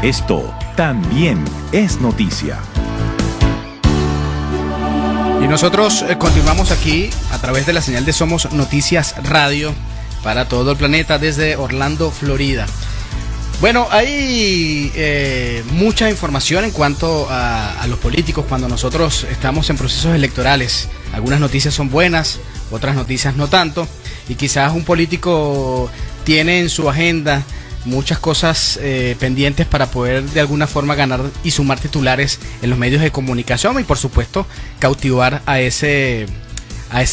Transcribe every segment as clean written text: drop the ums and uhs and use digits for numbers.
Esto también es noticia. Y nosotros continuamos aquí a través de la señal de Somos Noticias Radio para todo el planeta desde Orlando, Florida. Bueno, hay mucha información en cuanto a los políticos cuando nosotros estamos en procesos electorales. Algunas noticias son buenas, otras noticias no tanto. Y quizás un político tiene en su agenda muchas cosas pendientes para poder de alguna forma ganar y sumar titulares en los medios de comunicación y por supuesto cautivar a ese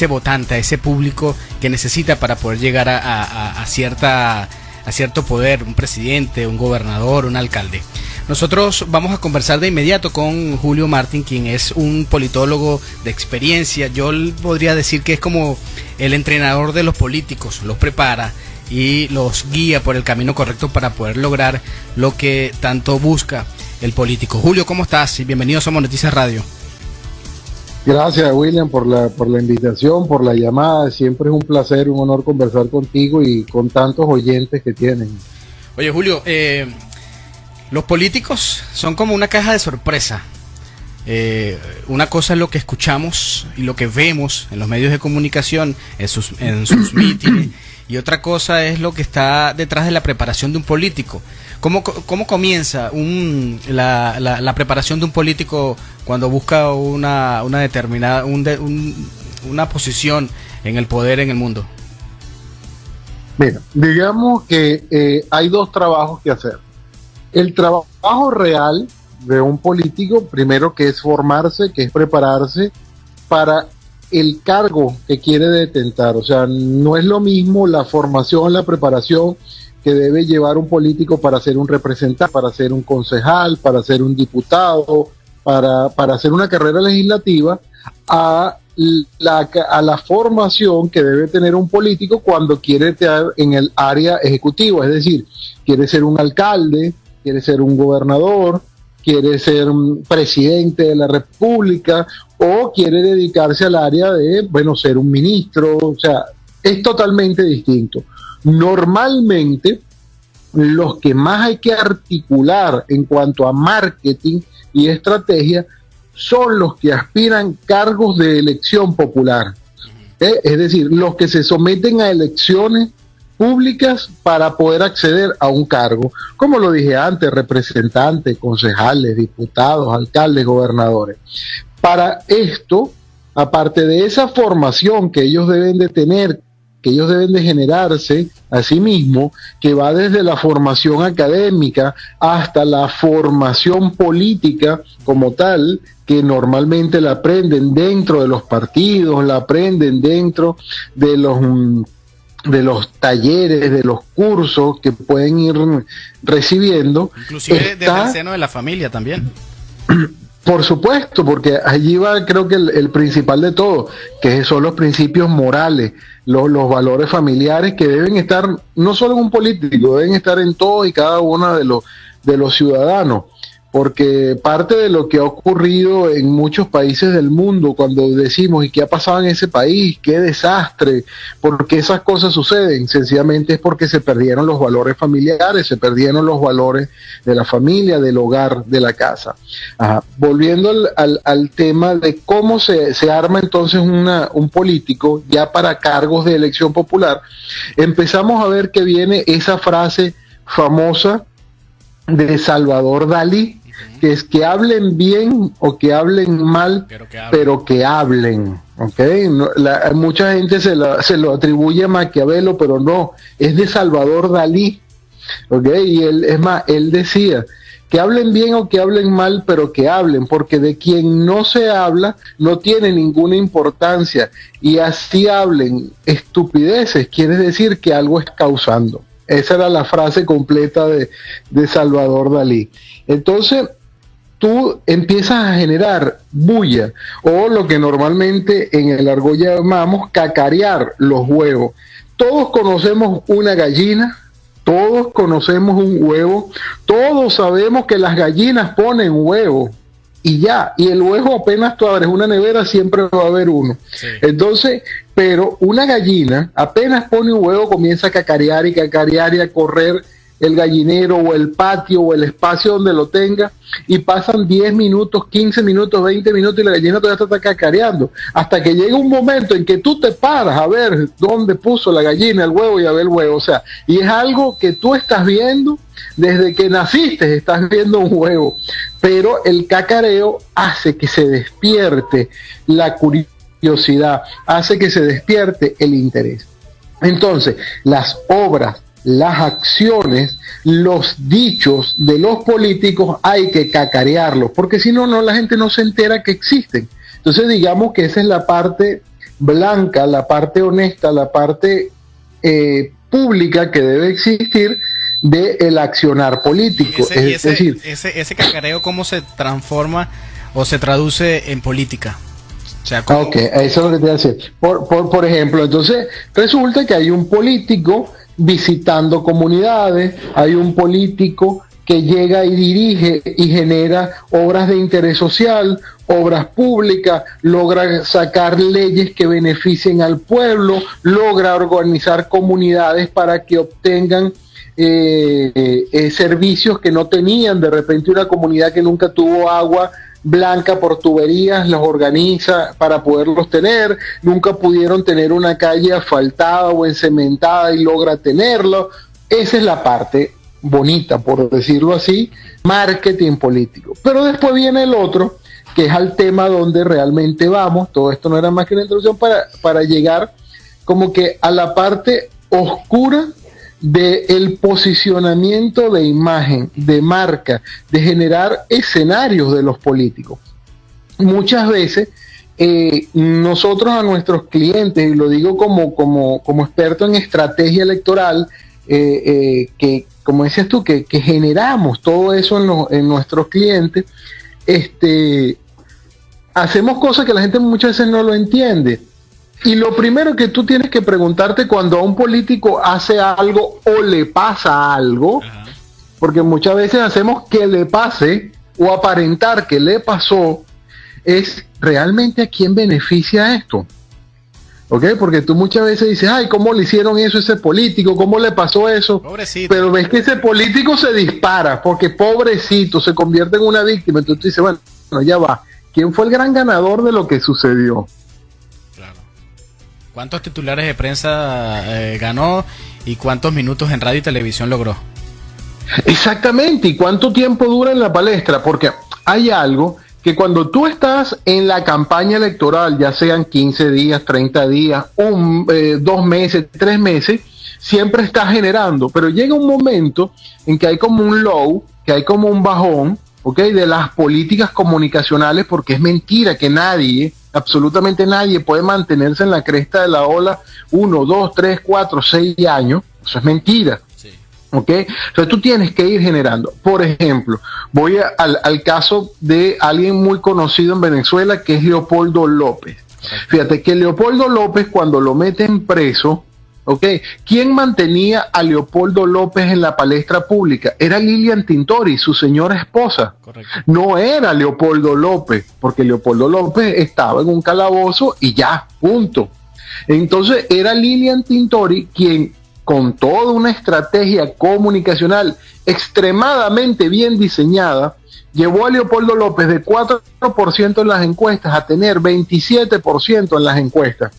votante, a ese público que necesita para poder llegar a cierto poder, un presidente, un gobernador, un alcalde. Nosotros vamos a conversar de inmediato con Julio Martín, quien es un politólogo de experiencia. Yo podría decir que es como el entrenador de los políticos, los prepara y los guía por el camino correcto para poder lograr lo que tanto busca el político. Julio, ¿cómo estás? Y bienvenido a Somos Noticias Radio. Gracias, William, por la invitación, por la llamada. Siempre es un placer, un honor conversar contigo y con tantos oyentes que tienen. Oye, Julio, los políticos son como una caja de sorpresa. Una cosa es lo que escuchamos y lo que vemos en los medios de comunicación, en sus mítines, y otra cosa es lo que está detrás de la preparación de un político. ¿Cómo comienza la preparación de un político cuando busca una determinada una posición en el poder en el mundo? Mira, digamos que hay dos trabajos que hacer. El trabajo real de un político, primero, que es formarse, que es prepararse para el cargo que quiere detentar. O sea, no es lo mismo la formación, la preparación que debe llevar un político para ser un representante, para ser un concejal, para ser un diputado, para hacer una carrera legislativa, a la formación que debe tener un político cuando quiere estar en el área ejecutiva, es decir, quiere ser un alcalde, quiere ser un gobernador, quiere ser un presidente de la República o quiere dedicarse al área de, ser un ministro. O sea, es totalmente distinto. Normalmente, los que más hay que articular en cuanto a marketing y estrategia son los que aspiran cargos de elección popular. Es decir, los que se someten a elecciones públicas para poder acceder a un cargo, como lo dije antes, representantes, concejales, diputados, alcaldes, gobernadores. Para esto, aparte de esa formación que ellos deben de tener, que ellos deben de generarse a sí mismos, que va desde la formación académica hasta la formación política como tal, que normalmente la aprenden dentro de los partidos, la aprenden dentro de los talleres, de los cursos que pueden ir recibiendo. Inclusive desde el seno de la familia también. Por supuesto, porque allí va, creo que el principal de todo, que son los principios morales, los valores familiares que deben estar no solo en un político, deben estar en todos y cada uno de los ciudadanos. Porque parte de lo que ha ocurrido en muchos países del mundo, cuando decimos ¿y qué ha pasado en ese país? ¡Qué desastre! ¿Por qué esas cosas suceden? Sencillamente es porque se perdieron los valores familiares, se perdieron los valores de la familia, del hogar, de la casa. Volviendo al tema de cómo se arma entonces un político ya para cargos de elección popular, empezamos a ver que viene esa frase famosa de Salvador Dalí, que es que hablen bien o que hablen mal, pero que hablen. ¿Okay? Mucha gente se lo atribuye a Maquiavelo, pero no, es de Salvador Dalí. ¿Okay? Y él decía que hablen bien o que hablen mal, pero que hablen, porque de quien no se habla no tiene ninguna importancia, y así hablen estupideces, quiere decir que algo es causando. Esa era la frase completa de Salvador Dalí. Entonces, tú empiezas a generar bulla, o lo que normalmente en el argot llamamos cacarear los huevos. Todos conocemos una gallina, todos conocemos un huevo, todos sabemos que las gallinas ponen huevo, y ya, y el huevo apenas tú abres una nevera siempre va a haber uno. Sí. Entonces, pero una gallina apenas pone un huevo comienza a cacarear y a correr el gallinero o el patio o el espacio donde lo tenga, y pasan 10 minutos, 15 minutos, 20 minutos y la gallina todavía está cacareando, hasta que llega un momento en que tú te paras a ver dónde puso la gallina el huevo y a ver el huevo, o sea, y es algo que tú estás viendo desde que naciste, estás viendo un huevo, pero el cacareo hace que se despierte la curiosidad, hace que se despierte el interés. Entonces, las obras, las acciones, los dichos de los políticos hay que cacarearlos, porque si no, la gente no se entera que existen. Entonces, digamos que esa es la parte blanca, la parte honesta, la parte pública que debe existir del accionar político. Ese cacareo, ¿cómo se transforma o se traduce en política? O sea, ¿cómo? Ok, eso es lo que te voy a decir. Por ejemplo, entonces resulta que hay un político visitando comunidades, hay un político que llega y dirige y genera obras de interés social, obras públicas, logra sacar leyes que beneficien al pueblo, logra organizar comunidades para que obtengan servicios que no tenían. De repente una comunidad que nunca tuvo agua blanca por tuberías los organiza para poderlos tener, nunca pudieron tener una calle asfaltada o encementada y logra tenerlo. Esa es la parte bonita, por decirlo así, marketing político. Pero después viene el otro, que es al tema donde realmente vamos. Todo esto no era más que una introducción para llegar como que a la parte oscura del posicionamiento de imagen, de marca, de generar escenarios de los políticos. Muchas veces nosotros a nuestros clientes, y lo digo como experto en estrategia electoral, que como decías tú, que generamos todo eso en nuestros clientes, hacemos cosas que la gente muchas veces no lo entiende. Y lo primero que tú tienes que preguntarte cuando a un político hace algo o le pasa algo, porque muchas veces hacemos que le pase o aparentar que le pasó, es realmente a quién beneficia esto. ¿Ok? Porque tú muchas veces dices, ay, ¿cómo le hicieron eso a ese político? ¿Cómo le pasó eso? Pobrecito. Pero ves que ese político se dispara, porque pobrecito, se convierte en una víctima. Entonces tú dices, bueno, ya va. ¿Quién fue el gran ganador de lo que sucedió? ¿Cuántos titulares de prensa ganó y cuántos minutos en radio y televisión logró? Exactamente, y cuánto tiempo dura en la palestra, porque hay algo que cuando tú estás en la campaña electoral, ya sean 15 días, 30 días, 2 meses, 3 meses, siempre estás generando, pero llega un momento en que hay como un low, que hay como un bajón, ¿ok? De las políticas comunicacionales, porque es mentira que nadie, absolutamente nadie puede mantenerse en la cresta de la ola 1, 2, 3, 4, 6 años. Eso es mentira. Sí. ¿Ok? Entonces tú tienes que ir generando. Por ejemplo, voy al caso de alguien muy conocido en Venezuela, que es Leopoldo López. Correcto. Fíjate que Leopoldo López, cuando lo meten preso, ¿ok? ¿Quién mantenía a Leopoldo López en la palestra pública? Era Lilian Tintori, su señora esposa. Correcto. No era Leopoldo López, porque Leopoldo López estaba en un calabozo y ya, punto. Entonces era Lilian Tintori quien, con toda una estrategia comunicacional extremadamente bien diseñada, llevó a Leopoldo López de 4% en las encuestas a tener 27% en las encuestas.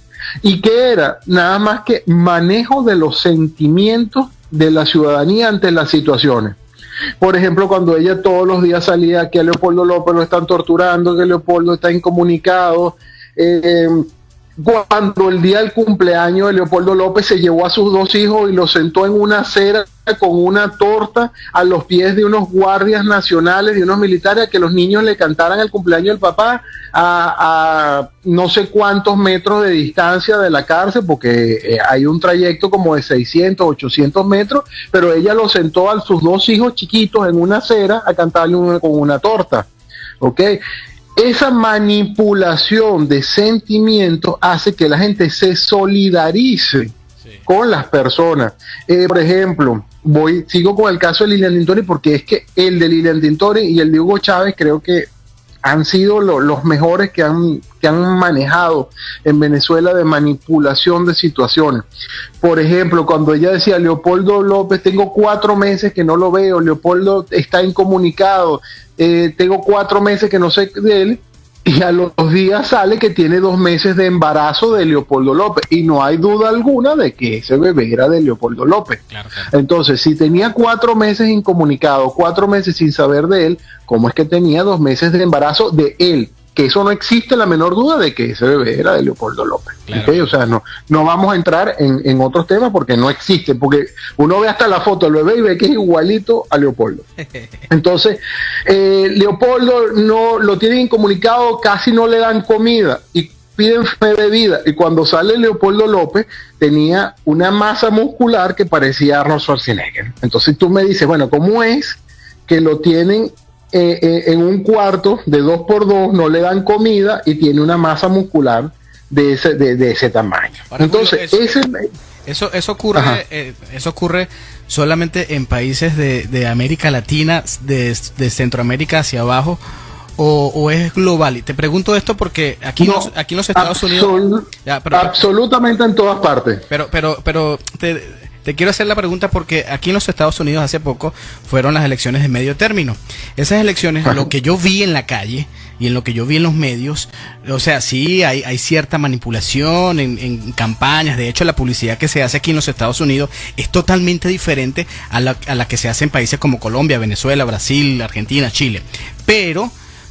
Y que era nada más que manejo de los sentimientos de la ciudadanía ante las situaciones. Por ejemplo, cuando ella todos los días salía que a Leopoldo López lo están torturando, que Leopoldo está incomunicado, cuando el día del cumpleaños de Leopoldo López se llevó a sus 2 hijos y los sentó en una acera con una torta a los pies de unos guardias nacionales, de unos militares, a que los niños le cantaran el cumpleaños del papá a no sé cuántos metros de distancia de la cárcel, porque hay un trayecto como de 600, 800 metros, pero ella lo sentó a sus 2 hijos chiquitos en una acera a cantarle con una torta. ¿Ok? Esa manipulación de sentimientos hace que la gente se solidarice con las personas. Por ejemplo, sigo con el caso de Lilian Tintori, porque es que el de Lilian Tintori y el de Hugo Chávez creo que han sido los mejores que han manejado en Venezuela de manipulación de situaciones. Por ejemplo, cuando ella decía, Leopoldo López, tengo 4 meses que no lo veo, Leopoldo está incomunicado, tengo 4 meses que no sé de él, y a los días sale que tiene 2 meses de embarazo de Leopoldo López, y no hay duda alguna de que ese bebé era de Leopoldo López. Claro. Entonces, si tenía 4 meses incomunicado, 4 meses sin saber de él, ¿cómo es que tenía 2 meses de embarazo de él? Que eso no existe la menor duda de que ese bebé era de Leopoldo López. Claro. ¿Okay? O sea, no vamos a entrar en otros temas porque no existe, porque uno ve hasta la foto del bebé y ve que es igualito a Leopoldo. Entonces, Leopoldo no lo tienen incomunicado, casi no le dan comida y piden fe de vida. Y cuando sale Leopoldo López, tenía una masa muscular que parecía Arnold Schwarzenegger. Entonces tú me dices, bueno, ¿cómo es que lo tienen en un cuarto de 2x2, no le dan comida y tiene una masa muscular de ese tamaño? Ahora, entonces eso ocurre solamente en países de América Latina, de Centroamérica hacia abajo, o es global. Y te pregunto esto porque aquí en los Estados Unidos absolutamente en todas partes. Pero te quiero hacer la pregunta porque aquí en los Estados Unidos hace poco fueron las elecciones de medio término. Esas elecciones, lo que yo vi en la calle y en lo que yo vi en los medios, o sea, sí hay cierta manipulación en campañas. De hecho, la publicidad que se hace aquí en los Estados Unidos es totalmente diferente a la que se hace en países como Colombia, Venezuela, Brasil, Argentina, Chile. Pero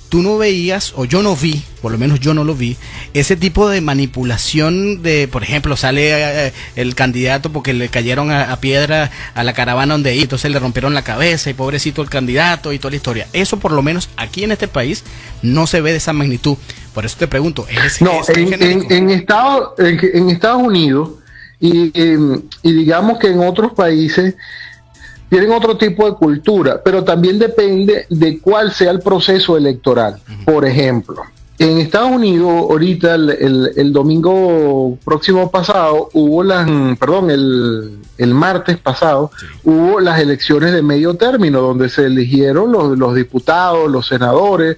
tú no veías, o yo no vi, por lo menos yo no lo vi, ese tipo de manipulación de, por ejemplo, sale el candidato porque le cayeron a piedra a la caravana donde iba, entonces le rompieron la cabeza y pobrecito el candidato y toda la historia. Eso por lo menos aquí en este país no se ve de esa magnitud. Por eso te pregunto, en Estados Unidos y digamos que en otros países tienen otro tipo de cultura, pero también depende de cuál sea el proceso electoral. Por ejemplo, en Estados Unidos, ahorita el domingo próximo pasado, el martes pasado, sí, hubo las elecciones de medio término, donde se eligieron los diputados, los senadores,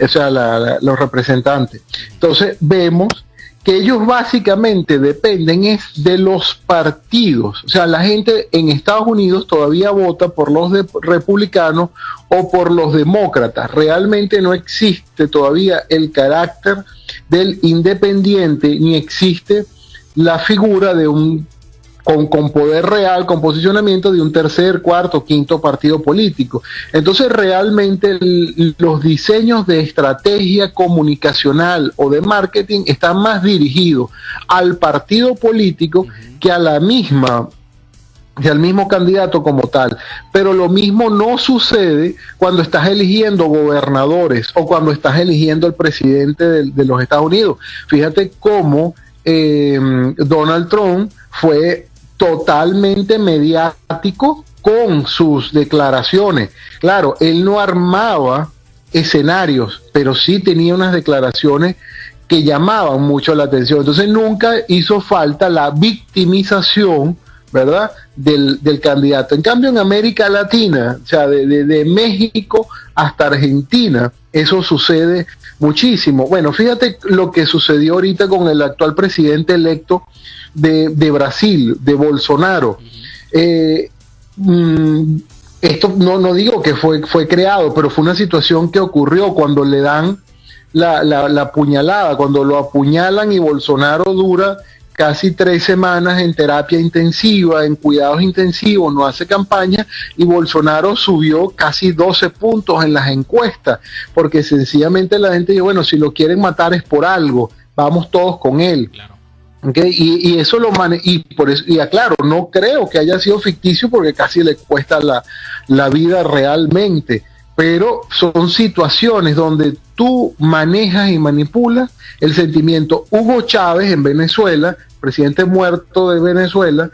o sea, los representantes. Entonces, vemos que ellos básicamente dependen es de los partidos. O sea, la gente en Estados Unidos todavía vota por los republicanos o por los demócratas. Realmente no existe todavía el carácter del independiente, ni existe la figura de un con poder real, con posicionamiento de un tercer, cuarto, quinto partido político. Entonces realmente los diseños de estrategia comunicacional o de marketing están más dirigidos al partido político que a la misma y al mismo candidato como tal. Pero lo mismo no sucede cuando estás eligiendo gobernadores o cuando estás eligiendo el presidente de los Estados Unidos. Fíjate cómo Donald Trump fue totalmente mediático con sus declaraciones. Claro, él no armaba escenarios, pero sí tenía unas declaraciones que llamaban mucho la atención. Entonces nunca hizo falta la victimización, ¿verdad?, del candidato. En cambio, en América Latina, o sea, de México hasta Argentina, eso sucede muchísimo. Bueno, fíjate lo que sucedió ahorita con el actual presidente electo de Brasil, de Bolsonaro. Esto no digo que fue creado, pero fue una situación que ocurrió cuando le dan la puñalada, cuando lo apuñalan, y Bolsonaro dura casi 3 semanas en terapia intensiva, en cuidados intensivos, no hace campaña, y Bolsonaro subió casi 12 puntos en las encuestas, porque sencillamente la gente dijo, bueno, si lo quieren matar es por algo, vamos todos con él. Claro. Okay, y eso y aclaro, no creo que haya sido ficticio porque casi le cuesta la vida realmente, pero son situaciones donde tú manejas y manipulas el sentimiento. Hugo Chávez en Venezuela, presidente muerto de Venezuela,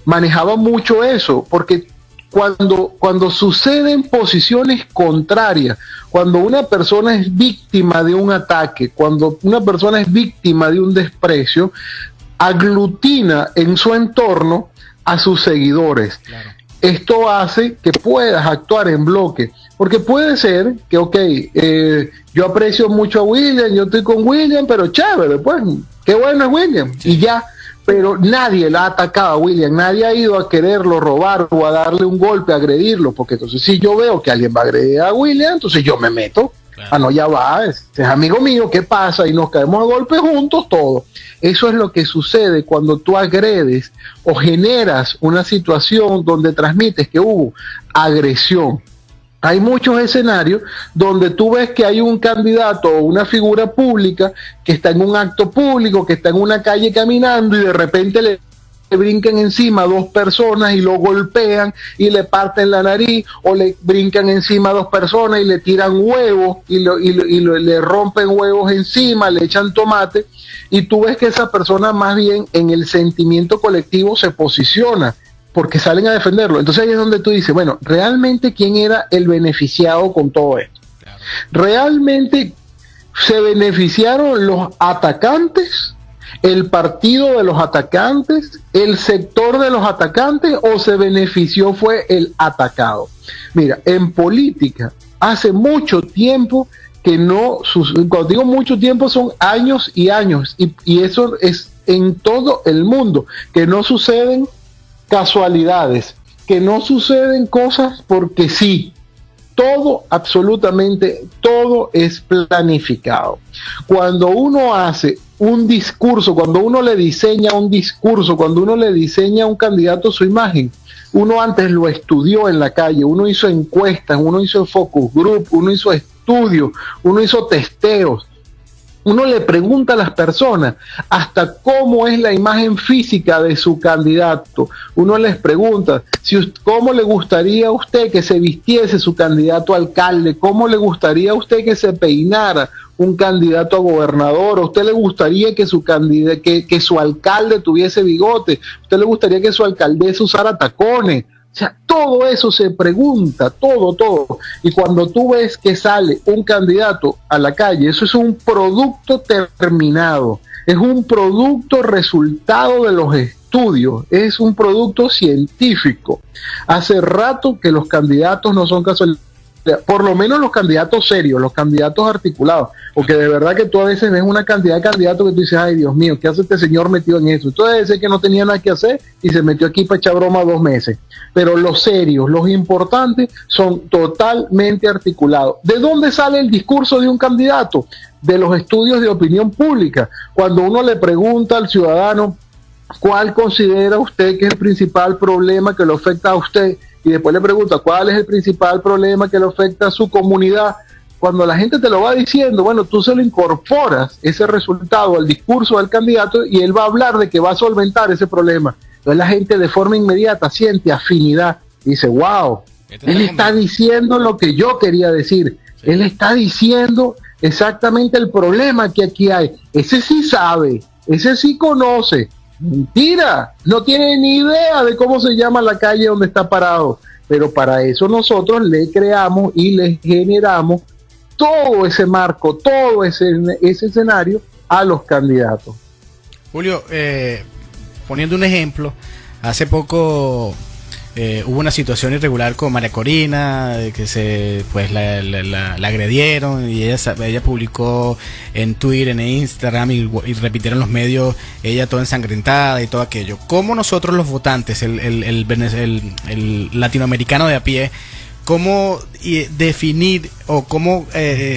manejaba mucho eso, porque cuando suceden posiciones contrarias, cuando una persona es víctima de un ataque, cuando una persona es víctima de un desprecio, aglutina en su entorno a sus seguidores. Claro. Esto hace que puedas actuar en bloque. Porque puede ser que, ok, yo aprecio mucho a William, yo estoy con William, pero chévere, pues, qué bueno es William, y ya. Pero nadie la ha atacado a William, nadie ha ido a quererlo robar o a darle un golpe, a agredirlo, porque entonces si yo veo que alguien va a agredir a William, entonces yo me meto. Claro. Ah, no, ya va, es amigo mío, ¿qué pasa? Y nos caemos a golpes juntos todos. Eso es lo que sucede cuando tú agredes o generas una situación donde transmites que hubo agresión. Hay muchos escenarios donde tú ves que hay un candidato o una figura pública que está en un acto público, que está en una calle caminando y de repente le brincan encima a dos personas y lo golpean y le parten la nariz, o le brincan encima a dos personas y le tiran huevos y le rompen huevos encima, le echan tomate, y tú ves que esa persona más bien en el sentimiento colectivo se posiciona porque salen a defenderlo. Entonces ahí es donde tú dices, bueno, ¿realmente quién era el beneficiado con todo esto? Claro. ¿Realmente se beneficiaron los atacantes, el partido de los atacantes, el sector de los atacantes, o se benefició fue el atacado? Mira, en política hace mucho tiempo que no, cuando digo mucho tiempo son años y años, y eso es en todo el mundo, que no suceden casualidades, que no suceden cosas porque sí. Todo, absolutamente todo es planificado. Cuando uno hace un discurso, cuando uno le diseña un discurso, cuando uno le diseña a un candidato su imagen, uno antes lo estudió en la calle, uno hizo encuestas, uno hizo focus group, uno hizo estudios, uno hizo testeos. Uno le pregunta a las personas hasta cómo es la imagen física de su candidato. Uno les pregunta cómo le gustaría a usted que se vistiese su candidato a alcalde, cómo le gustaría a usted que se peinara un candidato a gobernador, a usted le gustaría que su alcalde tuviese bigote, a usted le gustaría que su alcaldesa usara tacones. O sea, todo eso se pregunta, todo. Y cuando tú ves que sale un candidato a la calle, eso es un producto terminado, es un producto resultado de los estudios, es un producto científico. Hace rato que los candidatos no son casualidades, por lo menos los candidatos serios, los candidatos articulados, porque de verdad que tú a veces ves una cantidad de candidatos que tú dices, ay Dios mío, ¿qué hace este señor metido en eso? Entonces debe ser que no tenía nada que hacer y se metió aquí para echar broma 2 meses. Pero los serios, los importantes, son totalmente articulados. ¿De dónde sale el discurso de un candidato? De los estudios de opinión pública. Cuando uno le pregunta al ciudadano, ¿cuál considera usted que es el principal problema que le afecta a usted? Y después le pregunta, ¿cuál es el principal problema que le afecta a su comunidad? Cuando la gente te lo va diciendo, bueno, tú se lo incorporas, ese resultado, al discurso del candidato, y él va a hablar de que va a solventar ese problema. Entonces la gente de forma inmediata siente afinidad, dice, wow, él está diciendo lo que yo quería decir, sí. Él está diciendo exactamente el problema que aquí hay. Ese sí sabe, ese sí conoce. Mentira, no tiene ni idea de cómo se llama la calle donde está parado, pero para eso nosotros le creamos y le generamos todo ese marco, todo ese escenario a los candidatos. Julio, poniendo un ejemplo, hace poco hubo una situación irregular con María Corina, que la agredieron, y ella publicó en Twitter, en Instagram, y repitieron los medios, ella toda ensangrentada y todo aquello. ¿Cómo nosotros los votantes, el latinoamericano de a pie, cómo definir o cómo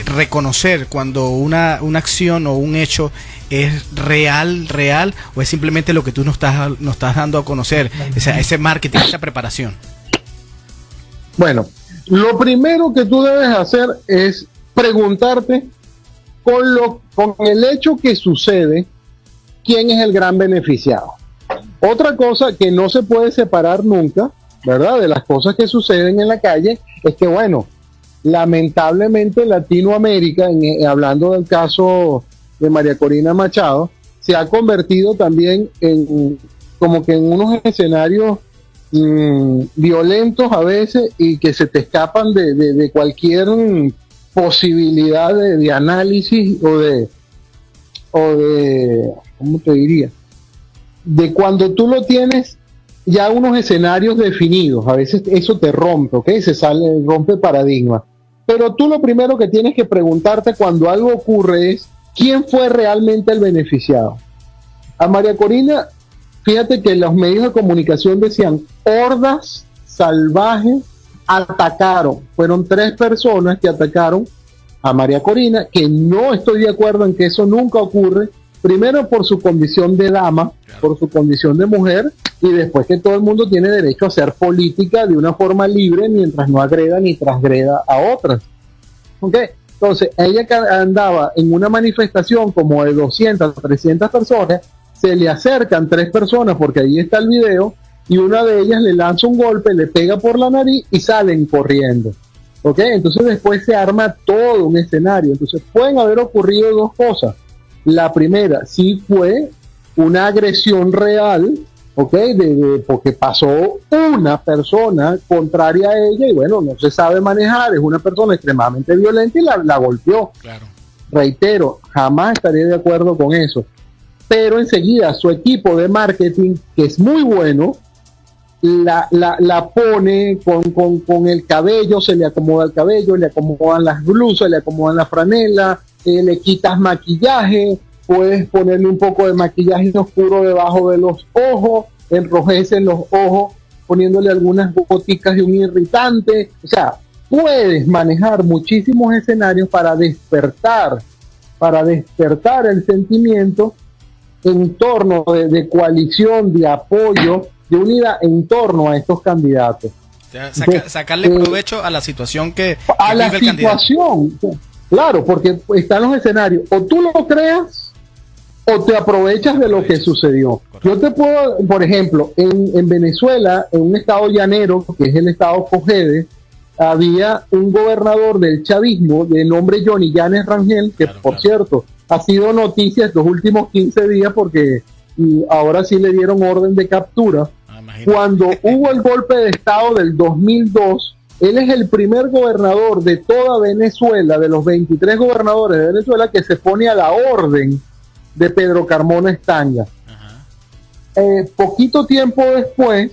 reconocer cuando una acción o un hecho es real, o es simplemente lo que tú nos estás dando a conocer, ese marketing, esa preparación? Bueno, lo primero que tú debes hacer es preguntarte con el hecho que sucede, ¿quién es el gran beneficiado? Otra cosa que no se puede separar nunca, ¿verdad?, de las cosas que suceden en la calle, es que, bueno, lamentablemente Latinoamérica, hablando del caso de María Corina Machado, se ha convertido también en como que en unos escenarios violentos a veces, y que se te escapan de cualquier posibilidad de análisis o de ¿cómo te diría? De cuando tú lo tienes ya unos escenarios definidos, a veces eso te rompe, ¿ok? Rompe paradigma. Pero tú lo primero que tienes que preguntarte cuando algo ocurre es, ¿quién fue realmente el beneficiado? A María Corina, fíjate que los medios de comunicación decían, hordas salvajes atacaron. Fueron 3 personas que atacaron a María Corina, que no estoy de acuerdo en que eso nunca ocurre, primero por su condición de dama, por su condición de mujer, y después que todo el mundo tiene derecho a hacer política de una forma libre mientras no agreda ni transgreda a otras. ¿Ok? Entonces, ella que andaba en una manifestación como de 200, 300 personas, se le acercan 3 personas, porque ahí está el video, y una de ellas le lanza un golpe, le pega por la nariz y salen corriendo. ¿Ok? Entonces después se arma todo un escenario. Entonces pueden haber ocurrido 2 cosas. La primera, sí fue una agresión real, ¿ok? Porque pasó una persona contraria a ella y bueno, no se sabe manejar, es una persona extremadamente violenta y la golpeó. Claro. Reitero, jamás estaré de acuerdo con eso. Pero enseguida su equipo de marketing, que es muy bueno, la pone con el cabello, se le acomoda el cabello, le acomodan las blusas, le acomodan la franela, le quitas maquillaje, puedes ponerle un poco de maquillaje oscuro debajo de los ojos, enrojecen los ojos poniéndole algunas goticas de un irritante. O sea, puedes manejar muchísimos escenarios para despertar el sentimiento en torno de coalición, de apoyo, de unidad en torno a estos candidatos. Sacarle provecho a la situación que a la situación, claro, porque están los escenarios, o tú lo creas o te aprovechas de lo que sucedió. Yo te puedo, por ejemplo, en Venezuela, en un estado llanero, que es el estado Cogede, había un gobernador del chavismo de nombre Johnny Llanes Rangel, que por cierto ha sido noticia estos últimos 15 días porque ahora sí le dieron orden de captura. Cuando hubo el golpe de estado del 2002, él es el primer gobernador de toda Venezuela, de los 23 gobernadores de Venezuela, que se pone a la orden de Pedro Carmona Estanga. Poquito tiempo después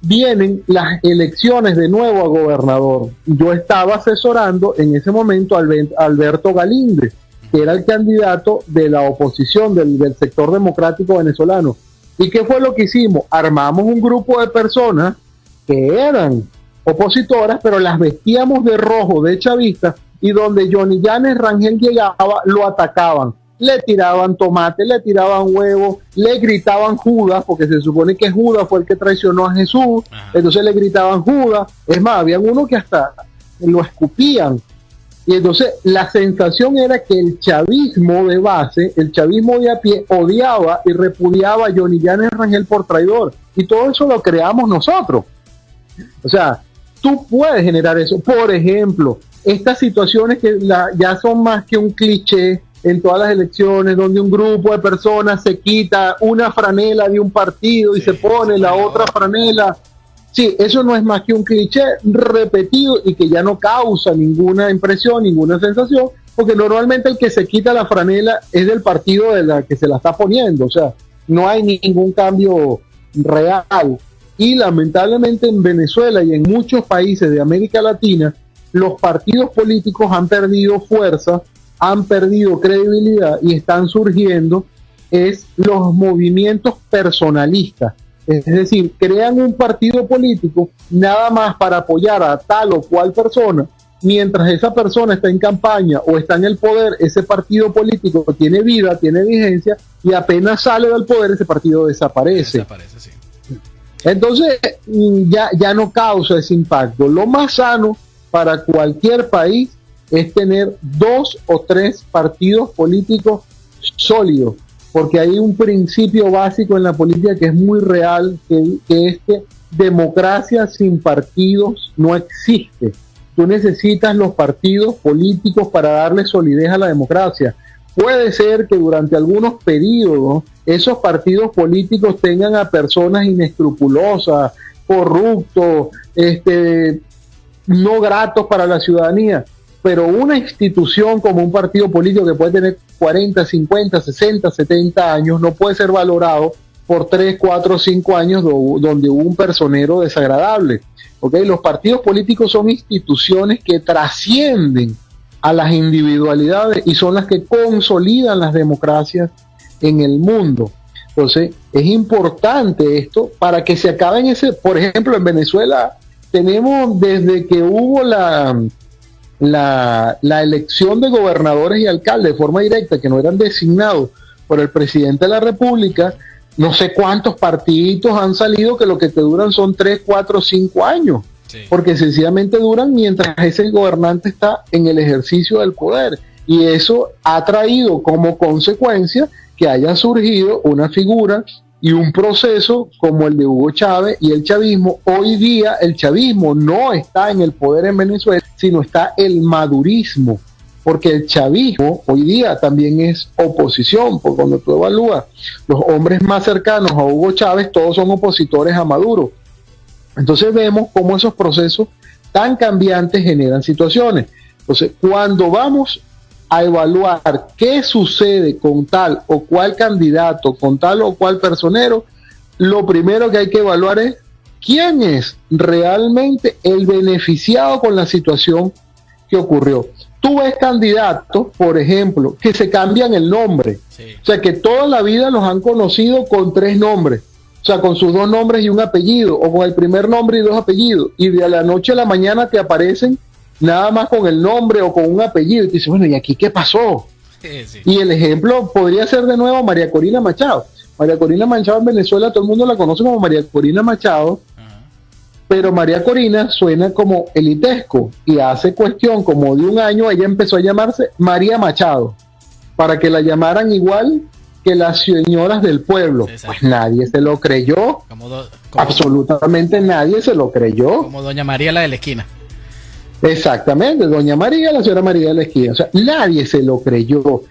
vienen las elecciones de nuevo a gobernador. Yo estaba asesorando en ese momento a Alberto Galíndez, que era el candidato de la oposición del sector democrático venezolano. ¿Y qué fue lo que hicimos? Armamos un grupo de personas que eran opositoras, pero las vestíamos de rojo, de chavistas, y donde Johnny Llanes Rangel llegaba, lo atacaban. Le tiraban tomate, le tiraban huevos, le gritaban Judas, porque se supone que Judas fue el que traicionó a Jesús. Entonces le gritaban Judas. Es más, habían uno que hasta lo escupían. Y entonces la sensación era que el chavismo de base, el chavismo de a pie, odiaba y repudiaba a Johnny Llanes Rangel por traidor. Y todo eso lo creamos nosotros. O sea, tú puedes generar eso. Por ejemplo, estas situaciones que ya son más que un cliché en todas las elecciones, donde un grupo de personas se quita una franela de un partido y se pone la otra franela. Sí, eso no es más que un cliché repetido y que ya no causa ninguna impresión, ninguna sensación, porque normalmente el que se quita la franela es del partido de la que se la está poniendo. O sea, no hay ningún cambio real. Y lamentablemente en Venezuela y en muchos países de América Latina, los partidos políticos han perdido fuerza, han perdido credibilidad y están surgiendo los movimientos personalistas. Es decir, crean un partido político nada más para apoyar a tal o cual persona. Mientras esa persona está en campaña o está en el poder, ese partido político tiene vida, tiene vigencia, y apenas sale del poder, ese partido desaparece. Sí. Entonces ya no causa ese impacto. Lo más sano para cualquier país es tener 2 o 3 partidos políticos sólidos, porque hay un principio básico en la política que es muy real, que es que democracia sin partidos no existe. Tú necesitas los partidos políticos para darle solidez a la democracia. Puede ser que durante algunos periodos esos partidos políticos tengan a personas inescrupulosas, corruptos, no gratos para la ciudadanía, pero una institución como un partido político que puede tener 40, 50, 60, 70 años no puede ser valorado por 3, 4, 5 años donde hubo un personero desagradable. ¿Okay? Los partidos políticos son instituciones que trascienden a las individualidades y son las que consolidan las democracias en el mundo. Entonces, es importante esto para que se acaben por ejemplo, en Venezuela tenemos desde que hubo la elección de gobernadores y alcaldes de forma directa, que no eran designados por el presidente de la República, no sé cuántos partiditos han salido que lo que te duran son 3, 4, 5 años, sí, porque sencillamente duran mientras ese gobernante está en el ejercicio del poder, y eso ha traído como consecuencia que haya surgido una figura y un proceso como el de Hugo Chávez y el chavismo. Hoy día el chavismo no está en el poder en Venezuela, sino está el madurismo, porque el chavismo hoy día también es oposición, porque cuando tú evalúas los hombres más cercanos a Hugo Chávez, todos son opositores a Maduro. Entonces vemos cómo esos procesos tan cambiantes generan situaciones. Entonces, cuando vamos a evaluar qué sucede con tal o cual candidato, con tal o cual personero, lo primero que hay que evaluar es quién es realmente el beneficiado con la situación que ocurrió. Tú ves candidatos, por ejemplo, que se cambian el nombre, sí, o sea, que toda la vida los han conocido con 3 nombres, o sea, con sus 2 nombres y un apellido, o con el primer nombre y 2 apellidos, y de la noche a la mañana te aparecen nada más con el nombre o con un apellido, y te dices, bueno, ¿y aquí qué pasó? Sí. Y el ejemplo podría ser de nuevo María Corina Machado. María Corina Machado en Venezuela todo el mundo la conoce como María Corina Machado, pero María Corina suena como elitesco, y hace cuestión como de un año ella empezó a llamarse María Machado, para que la llamaran igual que las señoras del pueblo. Pues nadie se lo creyó, absolutamente nadie se lo creyó. Como doña María la de la esquina. Exactamente, doña María, la señora María de la esquina, o sea, nadie se lo creyó.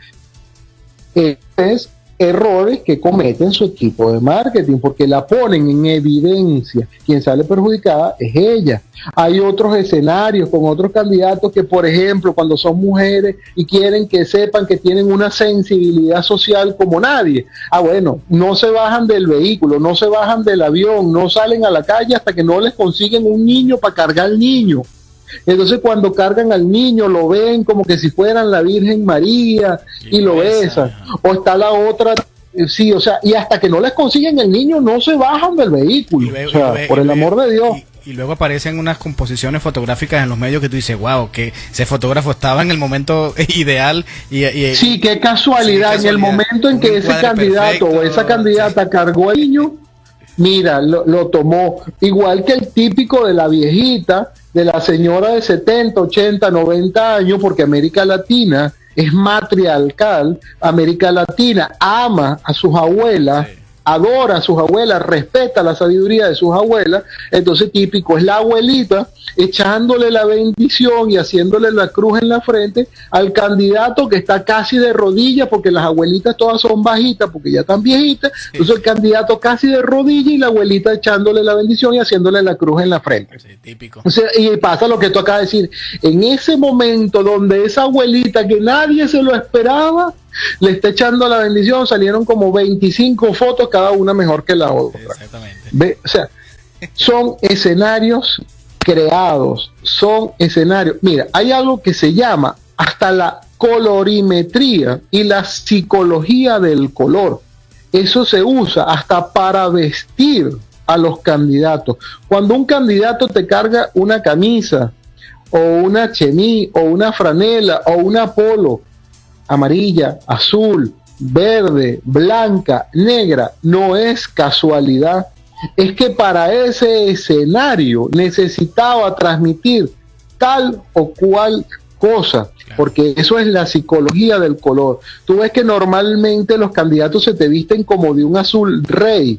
Es errores que cometen su equipo de marketing, porque la ponen en evidencia. Quien sale perjudicada es ella. Hay otros escenarios con otros candidatos que, por ejemplo, cuando son mujeres y quieren que sepan que tienen una sensibilidad social como nadie, bueno, no se bajan del vehículo, no se bajan del avión, no salen a la calle hasta que no les consiguen un niño para cargar al niño. Entonces cuando cargan al niño lo ven como que si fueran la Virgen María y lo besan. O está la otra, sí, o sea, y hasta que no les consiguen el niño no se bajan del vehículo, o sea, por el amor de Dios. Y luego aparecen unas composiciones fotográficas en los medios que tú dices, wow, que ese fotógrafo estaba en el momento ideal. Sí, qué casualidad, en el momento en que ese candidato o esa candidata cargó al niño, mira, lo tomó. Igual que el típico de la viejita, de la señora de 70, 80, 90 años, porque América Latina es matriarcal. América Latina ama a sus abuelas, sí, adora a sus abuelas, respeta la sabiduría de sus abuelas. Entonces típico es la abuelita echándole la bendición y haciéndole la cruz en la frente al candidato que está casi de rodillas, porque las abuelitas todas son bajitas porque ya están viejitas, sí. Entonces el candidato casi de rodillas y la abuelita echándole la bendición y haciéndole la cruz en la frente. Sí, típico. O sea, y pasa lo que tú acabas de decir, en ese momento donde esa abuelita que nadie se lo esperaba le está echando la bendición, salieron como 25 fotos, cada una mejor que la otra. Exactamente. O sea, son escenarios creados, son escenarios. Mira, hay algo que se llama hasta la colorimetría y la psicología del color. Eso se usa hasta para vestir a los candidatos. Cuando un candidato te carga una camisa o una chemise o una franela o una polo amarilla, azul, verde, blanca, negra, no es casualidad. Es que para ese escenario necesitaba transmitir tal o cual cosa, porque eso es la psicología del color. Tú ves que normalmente los candidatos se te visten como de un azul rey,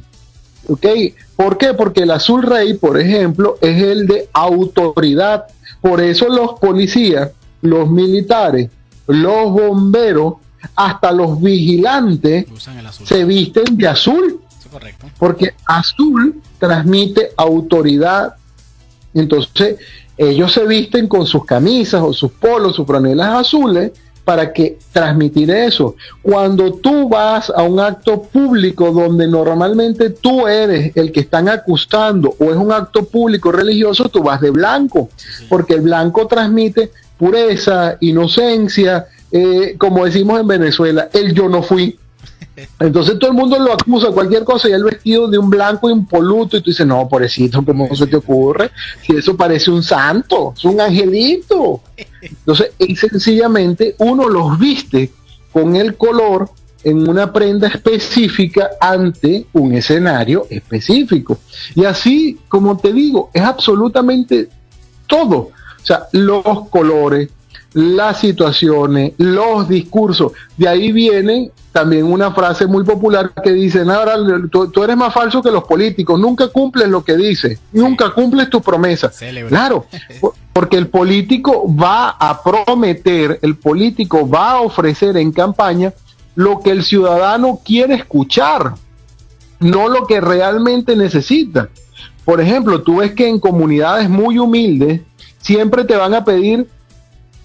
¿ok? ¿Por qué? Porque el azul rey, por ejemplo, es el de autoridad. Por eso los policías, los militares, los bomberos, hasta los vigilantes se visten de azul. Correcto. Porque azul transmite autoridad. Entonces ellos se visten con sus camisas o sus polos, sus franelas azules, para que transmitir eso. Cuando tú vas a un acto público donde normalmente tú eres el que están acusando, o es un acto público religioso, tú vas de blanco, porque el blanco transmite pureza, inocencia, como decimos en Venezuela, el yo no fui. Entonces todo el mundo lo acusa cualquier cosa y él vestido de un blanco impoluto y tú dices, no, pobrecito, ¿cómo se te ocurre? Si eso parece un santo, es un angelito. Entonces, y sencillamente uno los viste con el color en una prenda específica ante un escenario específico. Y así, como te digo, es absolutamente todo. O sea, los colores, las situaciones, los discursos. De ahí viene también una frase muy popular que dice, ahora tú eres más falso que los políticos, nunca cumples lo que dices, nunca cumples tus promesas. Célebre. Claro, porque el político va a prometer, el político va a ofrecer en campaña lo que el ciudadano quiere escuchar, no lo que realmente necesita. Por ejemplo, tú ves que en comunidades muy humildes siempre te van a pedir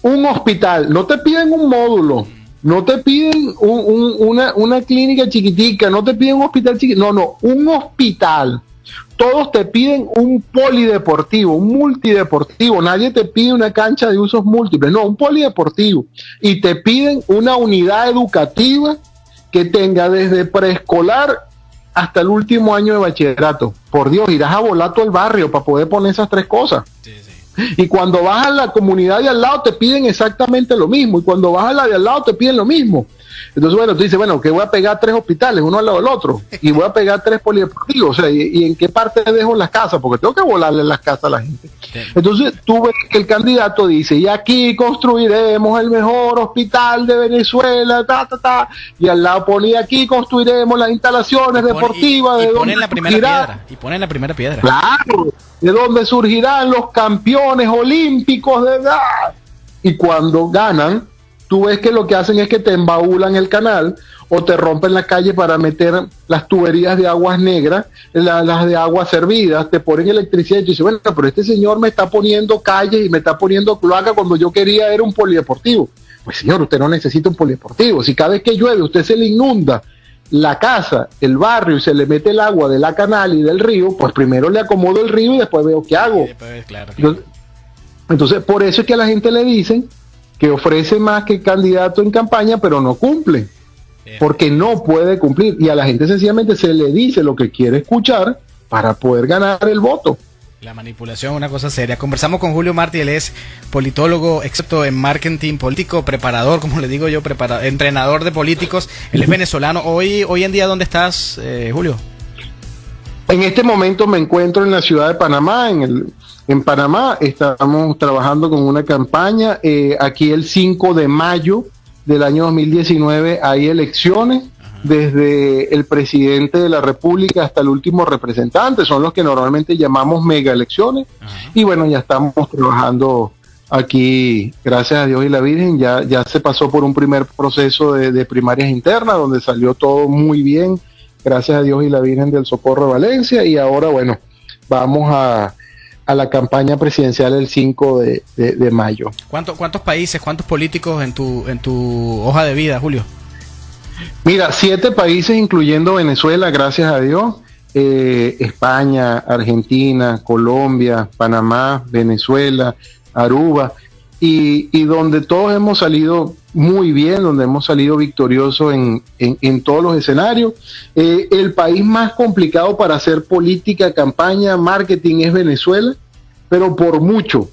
un hospital, no te piden un módulo, no te piden una clínica chiquitica, no te piden un hospital chiquito, no, un hospital. Todos te piden un polideportivo, un multideportivo, nadie te pide una cancha de usos múltiples, no, un polideportivo. Y te piden una unidad educativa que tenga desde preescolar hasta el último año de bachillerato. Por Dios, irás a volar todo el barrio para poder poner esas tres cosas. Sí. Y cuando vas a la comunidad de al lado te piden exactamente lo mismo, y cuando vas a la de al lado te piden lo mismo. Entonces, bueno, tú dices, bueno, que voy a pegar 3 hospitales, uno al lado del otro, y voy a pegar 3 polideportivos, o sea, ¿y en qué parte dejo las casas? Porque tengo que volarle las casas a la gente. Entonces, tú ves que el candidato dice, y aquí construiremos el mejor hospital de Venezuela, y al lado ponía, aquí construiremos las instalaciones deportivas. Y ponen la primera piedra, y ponen la primera piedra. Claro, de donde surgirán los campeones olímpicos de edad. Y cuando ganan, tú ves que lo que hacen es que te embaulan el canal o te rompen la calle para meter las tuberías de aguas negras, las de aguas servidas, te ponen electricidad y tú dices, bueno, pero este señor me está poniendo calles y me está poniendo cloaca cuando yo quería era un polideportivo. Pues señor, usted no necesita un polideportivo. Si cada vez que llueve usted se le inunda la casa, el barrio y se le mete el agua de la canal y del río, pues primero le acomodo el río y después veo qué hago. Claro. Entonces, por eso es que a la gente le dicen que ofrece más que candidato en campaña, pero no cumple, porque no puede cumplir, y a la gente sencillamente se le dice lo que quiere escuchar para poder ganar el voto. La manipulación es una cosa seria. Conversamos con Julio Martí, él es politólogo, experto en marketing político, preparador, como le digo yo, entrenador de políticos, él es venezolano. Hoy en día, ¿dónde estás, Julio? En este momento me encuentro en la ciudad de Panamá, en Panamá estamos trabajando con una campaña. Aquí el 5 de mayo del año 2019 hay elecciones. Desde el presidente de la República hasta el último representante, son los que normalmente llamamos mega elecciones. Y bueno, ya estamos trabajando aquí, gracias a Dios y la Virgen, ya se pasó por un primer proceso de primarias internas, donde salió todo muy bien, gracias a Dios y la Virgen del Socorro de Valencia, y ahora bueno, vamos a la campaña presidencial el 5 de mayo. ¿Cuántos países, cuántos políticos en tu hoja de vida, Julio? Mira, 7 países, incluyendo Venezuela, gracias a Dios, España, Argentina, Colombia, Panamá, Venezuela, Aruba, y donde todos hemos salido muy bien, donde hemos salido victoriosos en todos los escenarios. El país más complicado para hacer política, campaña, marketing es Venezuela, pero por mucho.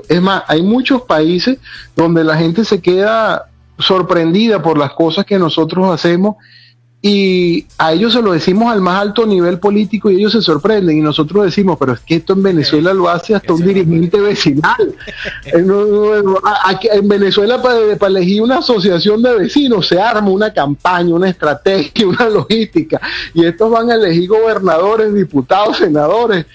Es más, hay muchos países donde la gente se queda sorprendida por las cosas que nosotros hacemos, y a ellos se lo decimos al más alto nivel político y ellos se sorprenden, y nosotros decimos, pero es que esto en Venezuela lo hace hasta un dirigente vecinal. En Venezuela para elegir una asociación de vecinos se arma una campaña, una estrategia, una logística, y estos van a elegir gobernadores, diputados, senadores,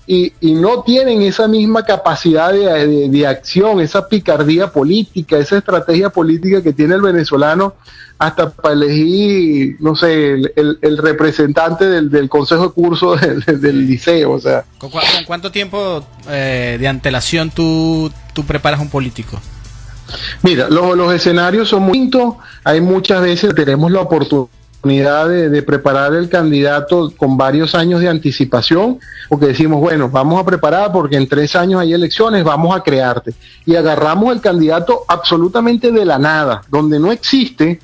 y no tienen esa misma capacidad de acción, esa picardía política, esa estrategia política que tiene el venezolano, hasta para elegir, no sé, el representante del consejo de curso del liceo. O sea, ¿Con cuánto tiempo de antelación tú preparas un político? Mira, los escenarios son muy distintos. Hay muchas veces tenemos la oportunidad de preparar el candidato con varios años de anticipación, porque decimos, bueno, vamos a preparar porque en 3 años hay elecciones, vamos a crearte. Y agarramos el candidato absolutamente de la nada, donde no existe,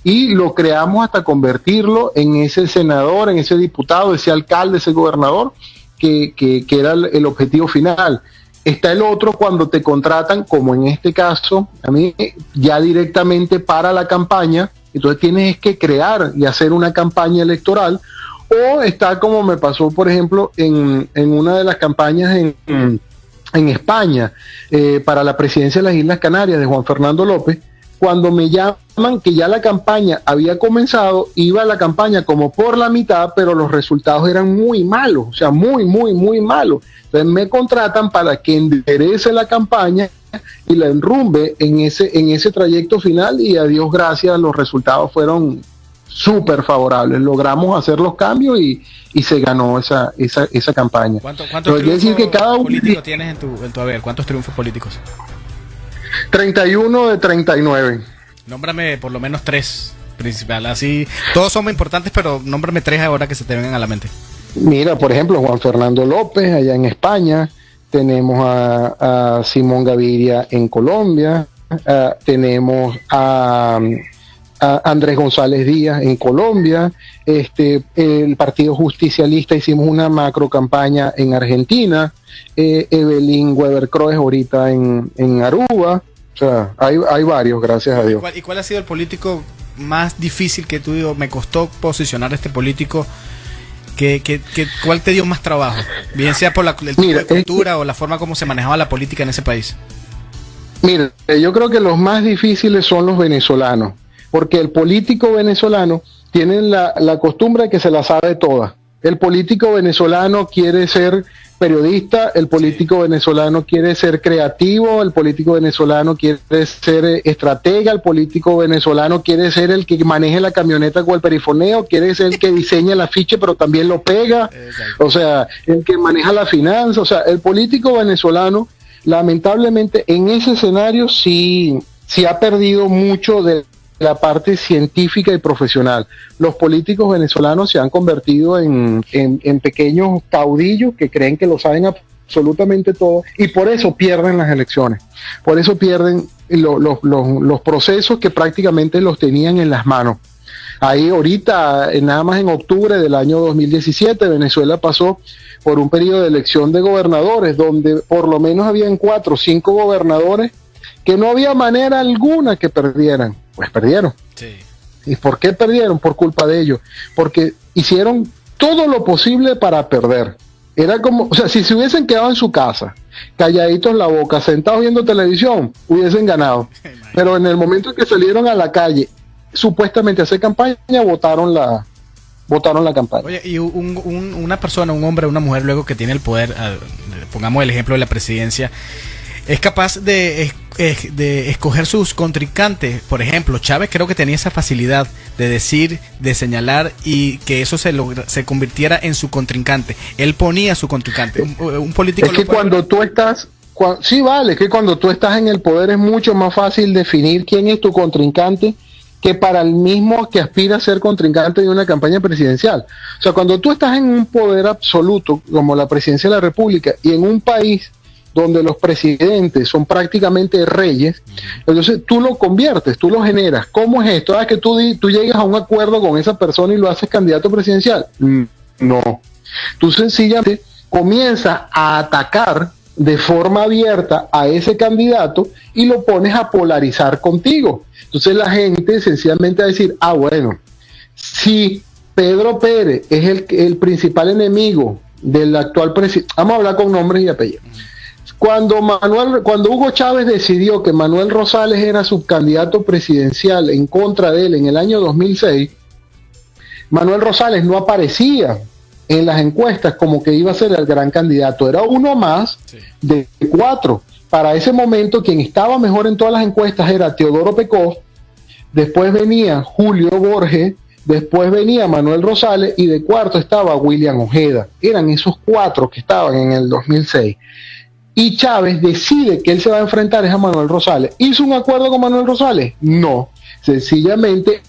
y lo creamos hasta convertirlo en ese senador, en ese diputado, ese alcalde, ese gobernador, que era el objetivo final. Está el otro cuando te contratan, como en este caso, a mí ya directamente para la campaña, entonces tienes que crear y hacer una campaña electoral, o está como me pasó, por ejemplo, en una de las campañas en España, para la presidencia de las Islas Canarias, de Juan Fernando López, cuando me llaman que ya la campaña había comenzado, iba la campaña como por la mitad, pero los resultados eran muy malos, o sea, muy malos. Entonces me contratan para que enderece la campaña y la enrumbe en ese trayecto final, y a Dios gracias los resultados fueron súper favorables. Logramos hacer los cambios y se ganó esa campaña. ¿Cuántos decir que cada políticos tienes en tu haber? ¿Cuántos triunfos políticos? 31 de 39. Nómbrame por lo menos 3 principales. Así, todos son muy importantes, pero nómbrame 3 ahora que se te vengan a la mente. Mira, por ejemplo, Juan Fernando López allá en España, tenemos a Simón Gaviria en Colombia, tenemos a Andrés González Díaz en Colombia, el Partido Justicialista hicimos una macro campaña en Argentina, Evelyn Weber Croes ahorita en Aruba, o sea, hay varios, gracias a Dios. ¿Y cuál ha sido el político más difícil que tú digo, me costó posicionar a este político? ¿Cuál te dio más trabajo? Bien sea por el tipo de cultura o la forma como se manejaba la política en ese país. Mira, yo creo que los más difíciles son los venezolanos, porque el político venezolano tiene la costumbre de que se la sabe toda. El político venezolano quiere ser periodista, el político venezolano quiere ser creativo, el político venezolano quiere ser estratega, el político venezolano quiere ser el que maneje la camioneta con el perifoneo, quiere ser el que diseña el afiche pero también lo pega, o sea, el que maneja la finanza, o sea, el político venezolano lamentablemente en ese escenario sí ha perdido mucho de la parte científica y profesional. Los políticos venezolanos se han convertido en pequeños caudillos que creen que lo saben absolutamente todo, y por eso pierden las elecciones, por eso pierden los procesos que prácticamente los tenían en las manos. Ahí ahorita, nada más en octubre del año 2017, Venezuela pasó por un periodo de elección de gobernadores, donde por lo menos habían 4 o 5 gobernadores que no había manera alguna que perdieran. Pues perdieron. Sí. ¿Y por qué perdieron? Por culpa de ellos. Porque hicieron todo lo posible para perder. Era como, o sea, si se hubiesen quedado en su casa, calladitos la boca, sentados viendo televisión, hubiesen ganado. Pero en el momento en que salieron a la calle, supuestamente a hacer campaña, votaron la campaña. Oye, y una persona, un hombre, una mujer, luego que tiene el poder, pongamos el ejemplo de la presidencia, es capaz de escoger sus contrincantes. Por ejemplo, Chávez creo que tenía esa facilidad de decir, de señalar, y que eso se convirtiera en su contrincante. Él ponía su contrincante. Un político. Es que cuando tú estás, sí, vale, es que cuando tú estás en el poder es mucho más fácil definir quién es tu contrincante que para el mismo que aspira a ser contrincante de una campaña presidencial. O sea, cuando tú estás en un poder absoluto, como la presidencia de la República, y en un país donde los presidentes son prácticamente reyes, entonces tú lo conviertes, tú lo generas. ¿Cómo es esto? Que tú llegas a un acuerdo con esa persona y lo haces candidato presidencial. No. Tú sencillamente comienzas a atacar de forma abierta a ese candidato y lo pones a polarizar contigo. Entonces la gente sencillamente va a decir, bueno, si Pedro Pérez es el principal enemigo del actual presidente, vamos a hablar con nombres y apellidos. Cuando Hugo Chávez decidió que Manuel Rosales era subcandidato presidencial en contra de él en el año 2006, Manuel Rosales no aparecía en las encuestas como que iba a ser el gran candidato, era uno más de 4. Para ese momento quien estaba mejor en todas las encuestas era Teodoro Pecó, después venía Julio Borges, después venía Manuel Rosales y de cuarto estaba William Ojeda. Eran esos 4 que estaban en el 2006. y Chávez decide que él se va a enfrentar es a Manuel Rosales. ¿Hizo un acuerdo con Manuel Rosales? No, sencillamente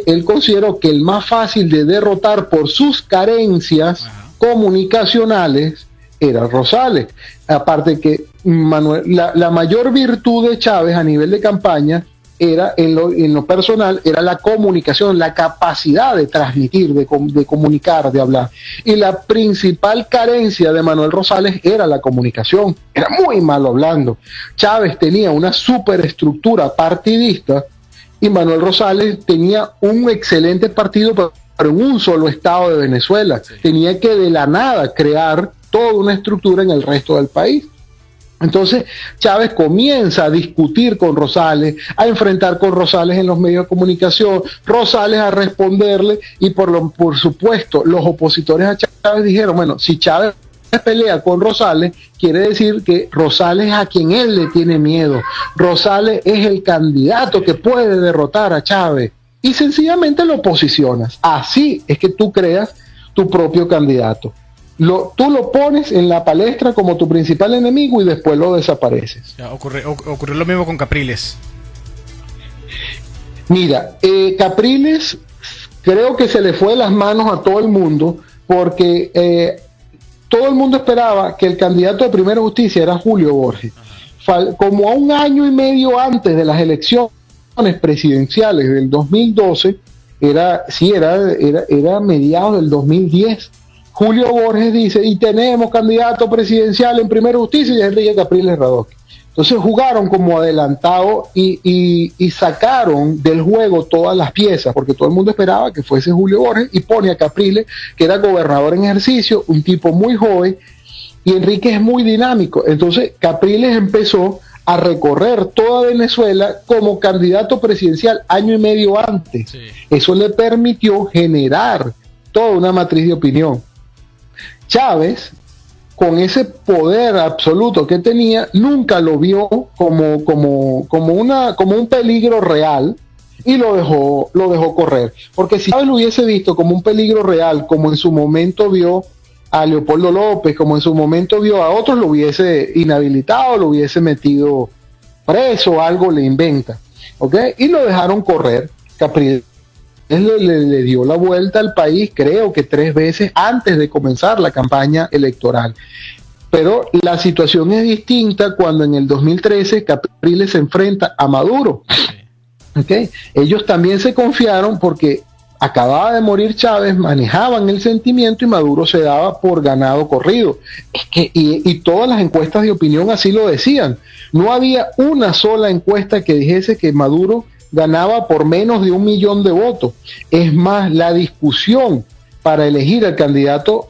él consideró que el más fácil de derrotar por sus carencias comunicacionales era Rosales. Aparte que la mayor virtud de Chávez a nivel de campaña era en lo personal, era la comunicación, la capacidad de transmitir, de comunicar, de hablar. Y la principal carencia de Manuel Rosales era la comunicación. Era muy malo hablando. Chávez tenía una superestructura partidista y Manuel Rosales tenía un excelente partido, pero en un solo estado de Venezuela. Sí. Tenía que de la nada crear toda una estructura en el resto del país. Entonces Chávez comienza a discutir con Rosales, a enfrentar con Rosales en los medios de comunicación, Rosales a responderle, y por supuesto los opositores a Chávez dijeron, bueno, si Chávez pelea con Rosales, quiere decir que Rosales es a quien él le tiene miedo, Rosales es el candidato que puede derrotar a Chávez, y sencillamente lo posicionas. Así es que tú creas tu propio candidato. Tú lo pones en la palestra como tu principal enemigo y después lo desapareces. Ya, ocurrió lo mismo con Capriles. Mira, Capriles creo que se le fue de las manos a todo el mundo porque todo el mundo esperaba que el candidato de Primera Justicia era Julio Borges. Como a un año y medio antes de las elecciones presidenciales del 2012, era mediados del 2010, Julio Borges dice, y tenemos candidato presidencial en Primera Justicia, y es Enrique Capriles Radosky. Entonces jugaron como adelantado y sacaron del juego todas las piezas, porque todo el mundo esperaba que fuese Julio Borges, y pone a Capriles, que era gobernador en ejercicio, un tipo muy joven, y Enrique es muy dinámico. Entonces Capriles empezó a recorrer toda Venezuela como candidato presidencial año y medio antes. Sí. Eso le permitió generar toda una matriz de opinión. Chávez, con ese poder absoluto que tenía, nunca lo vio como un peligro real y lo dejó correr. Porque si Chávez lo hubiese visto como un peligro real, como en su momento vio a Leopoldo López, como en su momento vio a otros, lo hubiese inhabilitado, lo hubiese metido preso, algo le inventa, ¿ok? Y lo dejaron correr. Capriles le dio la vuelta al país, creo que 3 veces antes de comenzar la campaña electoral. Pero la situación es distinta cuando en el 2013 Capriles se enfrenta a Maduro. ¿Okay? Ellos también se confiaron porque acababa de morir Chávez, manejaban el sentimiento y Maduro se daba por ganado corrido. Y todas las encuestas de opinión así lo decían. No había una sola encuesta que dijese que Maduro ganaba por menos de 1 millón de votos. Es más, la discusión para elegir al candidato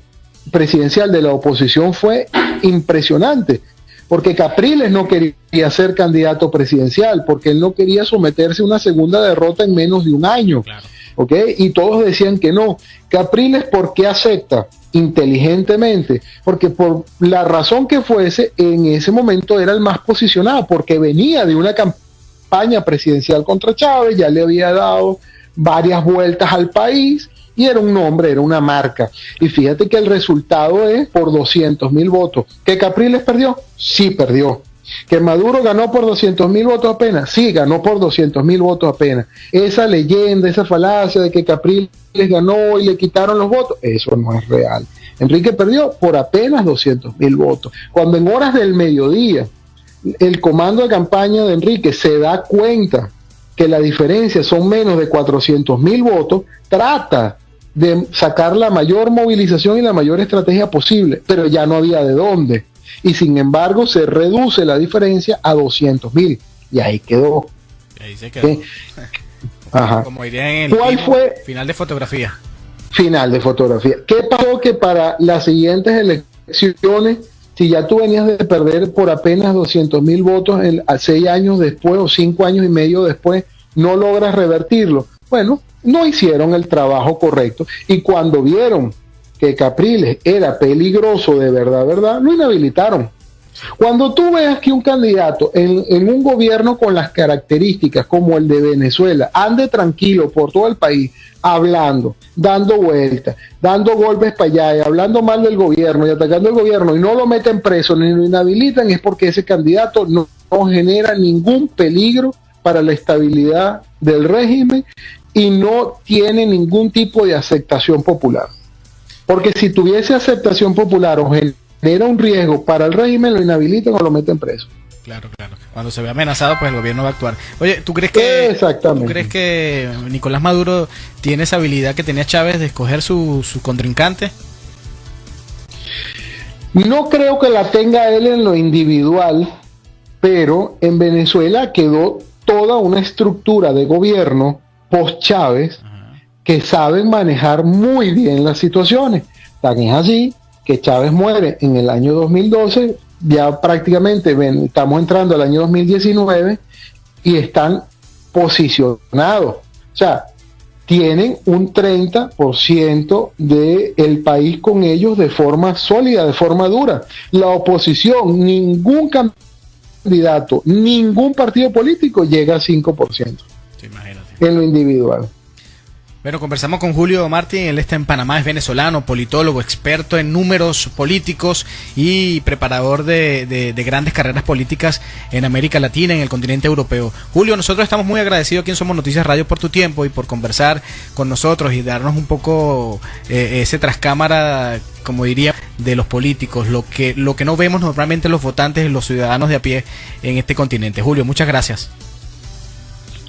presidencial de la oposición fue impresionante, porque Capriles no quería ser candidato presidencial, porque él no quería someterse a una segunda derrota en menos de un año. Claro. ¿Okay? Y todos decían que no. Capriles, ¿por qué acepta? Inteligentemente, porque por la razón que fuese, en ese momento era el más posicionado, porque venía de una campaña presidencial contra Chávez, ya le había dado varias vueltas al país y era un nombre, era una marca. Y fíjate que el resultado es por 200,000 votos. ¿Que Capriles perdió? Sí, perdió. ¿Que Maduro ganó por 200,000 votos apenas? Sí, ganó por 200,000 votos apenas. Esa leyenda, esa falacia de que Capriles ganó y le quitaron los votos, eso no es real. Enrique perdió por apenas 200,000 votos. Cuando en horas del mediodía el comando de campaña de Enrique se da cuenta que la diferencia son menos de 400,000 votos, trata de sacar la mayor movilización y la mayor estrategia posible, pero ya no había de dónde. Y sin embargo se reduce la diferencia a 200,000 y ahí quedó. Ahí se quedó. Ajá. Como diría en el ¿Cuál fue? Final de fotografía. Final de fotografía. ¿Qué pasó? Que para las siguientes elecciones, si ya tú venías de perder por apenas 200,000 votos a 6 años después o 5 años y medio después, no logras revertirlo. Bueno, no hicieron el trabajo correcto y cuando vieron que Capriles era peligroso de verdad, lo inhabilitaron. Cuando tú veas que un candidato en un gobierno con las características como el de Venezuela ande tranquilo por todo el país, hablando, dando vueltas, dando golpes para allá y hablando mal del gobierno y atacando al gobierno y no lo meten preso ni lo inhabilitan, es porque ese candidato no genera ningún peligro para la estabilidad del régimen y no tiene ningún tipo de aceptación popular. Porque si tuviese aceptación popular o genera un riesgo para el régimen, lo inhabilitan o lo meten preso. Claro. Cuando se ve amenazado, pues el gobierno va a actuar. Oye, ¿tú crees que Nicolás Maduro tiene esa habilidad que tenía Chávez de escoger su contrincante? No creo que la tenga él en lo individual, pero en Venezuela quedó toda una estructura de gobierno post-Chávez que saben manejar muy bien las situaciones. Tan es así que Chávez muere en el año 2012, ya prácticamente estamos entrando al año 2019 y están posicionados. O sea, tienen un 30% del país con ellos de forma sólida, de forma dura. La oposición, ningún candidato, ningún partido político llega a 5%. Imagínate. En lo individual. Bueno, conversamos con Julio Martín, él está en Panamá, es venezolano, politólogo, experto en números políticos y preparador de grandes carreras políticas en América Latina, en el continente europeo. Julio, nosotros estamos muy agradecidos aquí en Somos Noticias Radio por tu tiempo y por conversar con nosotros y darnos un poco ese trascámara, como diría, de los políticos, lo que no vemos normalmente los votantes y los ciudadanos de a pie en este continente. Julio, muchas gracias.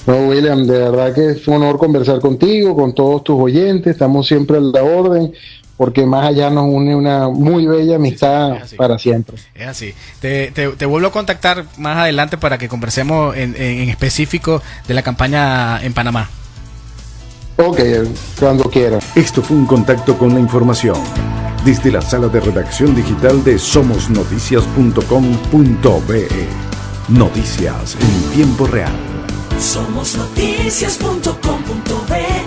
No, William, de verdad que es un honor conversar contigo, con todos tus oyentes, estamos siempre a la orden, porque más allá nos une una muy bella amistad para siempre. Es así. Te vuelvo a contactar más adelante para que conversemos en específico de la campaña en Panamá. Ok, cuando quiera. Esto fue un contacto con la información desde la sala de redacción digital de somosnoticias.com.be. Noticias en tiempo real. Somosnoticias.com.be